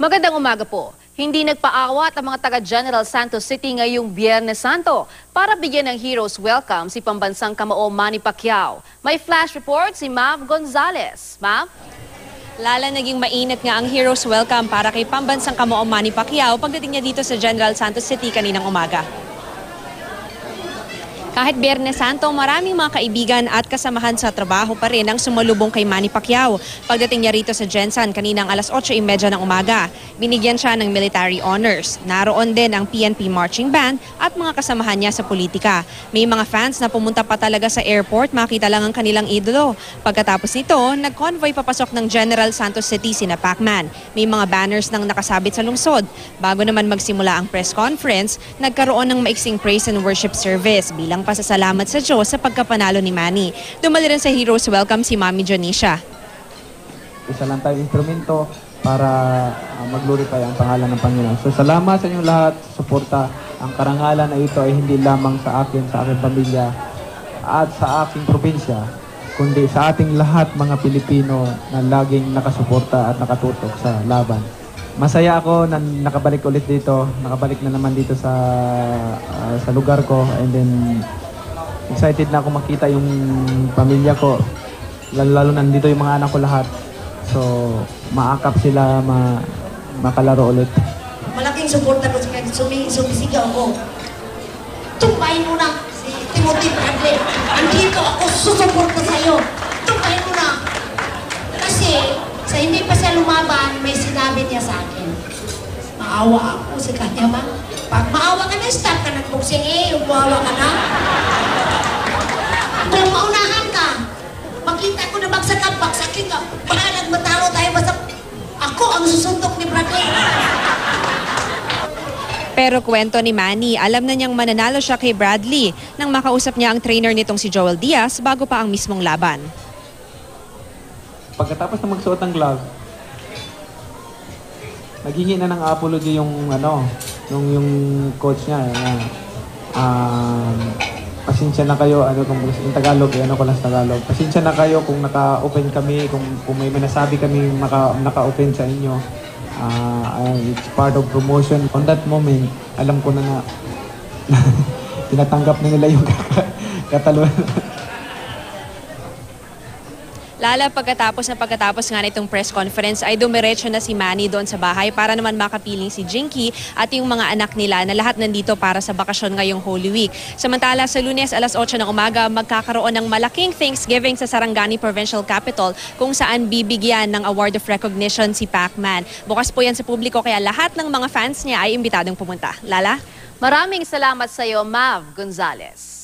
Magandang umaga po. Hindi nagpaawat ang mga taga General Santos City ngayong Biyernes Santo para bigyan ng heroes welcome si pambansang kamao Manny Pacquiao. May flash report si Mav Gonzalez. Mav? Lala, naging mainit nga ang heroes welcome para kay pambansang kamao Manny Pacquiao pagdating niya dito sa General Santos City kaninang umaga. Kahit Biyernes Santo, maraming mga kaibigan at kasamahan sa trabaho pa rin ang sumalubong kay Manny Pacquiao. Pagdating niya rito sa Gensan kaninang alas 8:30 ng umaga, binigyan siya ng military honors. Naroon din ang PNP marching band at mga kasamahan niya sa politika. May mga fans na pumunta pa talaga sa airport, makita lang ang kanilang idolo. Pagkatapos nito, nag-convoy papasok ng General Santos City sina Pacman. May mga banners nang nakasabit sa lungsod. Bago naman magsimula ang press conference, nagkaroon ng maiksing praise and worship service bilang pasasalamat sa Diyos sa pagkapanalo ni Manny. Dumali rin sa heroes welcome si Mami Jonisha. Isa lang tayong instrumento para mag-glorify ang pangalan ng Panginoon. So salamat sa inyong lahat sa suporta. Ang karangalan na ito ay hindi lamang sa akin, sa aking pamilya at sa aking probinsya, kundi sa ating lahat mga Pilipino na laging nakasuporta at nakatutok sa laban. Masaya ako na nakabalik ulit dito, nakabalik na naman dito sa lugar ko, and then excited na ako makita yung pamilya ko, lalo nandito yung mga anak ko lahat. So maakap sila makalaro ulit. Malaking suporta ko sa kanya, sumisigaw ako. Tumpahin mo na si Timothy Bradley. Andito ako susuporta sa'yo. Tumpahin mo na. Kasi sa hindi pa siya lumaban, may sinabi niya sa akin. Maawa ako sa kanya ba? Pag maawa ka na, stop ka nag-boxing yung maawa ka na. Kung maunahan ka, makita ko na bagsakin ka. Baka nagmatalo tayo, basta ako ang susuntok ni Bradley. Pero kwento ni Manny, alam na niyang mananalo siya kay Bradley nang makausap niya ang trainer nitong si Joel Diaz bago pa ang mismong laban. Pagkatapos na magsuot ng glove, naghingi na ng apology yung coach niya. Pasensya na kayo, in Tagalog, ko lang sa Tagalog. Pasensya na kayo kung naka-open kami, kung may nasabi kami naka-open sa inyo. It's part of promotion. On that moment, alam ko na tinatanggap na nila yung kataluan. Lala, pagkatapos nga nitong press conference ay dumiretso na si Manny doon sa bahay para naman makapiling si Jinky at yung mga anak nila na lahat nandito para sa bakasyon ngayong Holy Week. Samantala, sa Lunes alas 8 ng umaga, magkakaroon ng malaking Thanksgiving sa Sarangani Provincial Capital kung saan bibigyan ng award of recognition si Pacman. Bukas po yan sa publiko kaya lahat ng mga fans niya ay imbitadong pumunta. Lala? Maraming salamat sa iyo, Mav Gonzalez.